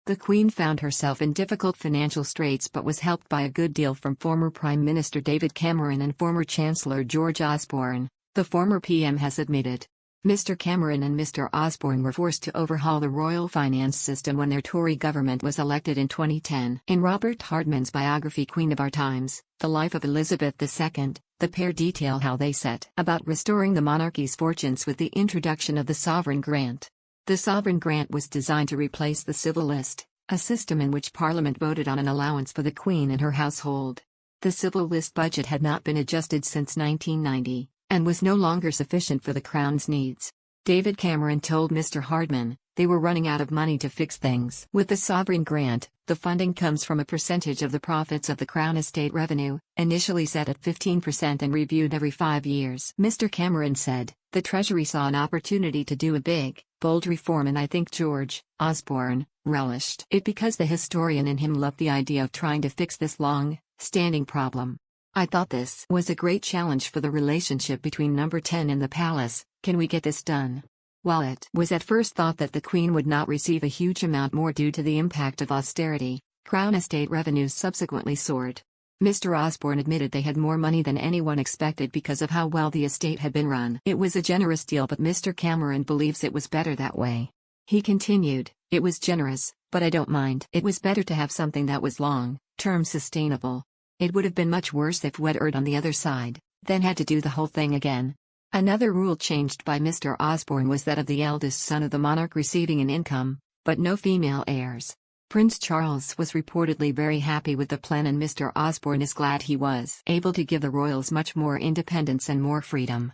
The Queen found herself in difficult financial straits but was helped by a good deal from former Prime Minister David Cameron and former Chancellor George Osborne, the former PM has admitted. Mr Cameron and Mr Osborne were forced to overhaul the royal finance system when their Tory government was elected in 2010. In Robert Hardman's biography Queen of Our Times, The Life of Elizabeth II, the pair detail how they set about restoring the monarchy's fortunes with the introduction of the sovereign grant. The sovereign grant was designed to replace the civil list, a system in which Parliament voted on an allowance for the Queen and her household. The civil list budget had not been adjusted since 1990. And was no longer sufficient for the Crown's needs. David Cameron told Mr Hardman, they were running out of money to fix things. With the sovereign grant, the funding comes from a percentage of the profits of the Crown estate revenue, initially set at 15% and reviewed every 5 years. Mr Cameron said, the Treasury saw an opportunity to do a big, bold reform and I think George Osborne relished it because the historian in him loved the idea of trying to fix this long-standing problem. I thought this was a great challenge for the relationship between Number 10 and the palace. Can we get this done? While it was at first thought that the Queen would not receive a huge amount more due to the impact of austerity, Crown estate revenues subsequently soared. Mr Osborne admitted they had more money than anyone expected because of how well the estate had been run. It was a generous deal, but Mr Cameron believes it was better that way. He continued, it was generous, but I don't mind. It was better to have something that was long-term sustainable. It would have been much worse if we'd erred on the other side, then had to do the whole thing again. Another rule changed by Mr Osborne was that of the eldest son of the monarch receiving an income, but no female heirs. Prince Charles was reportedly very happy with the plan and Mr Osborne is glad he was able to give the royals much more independence and more freedom.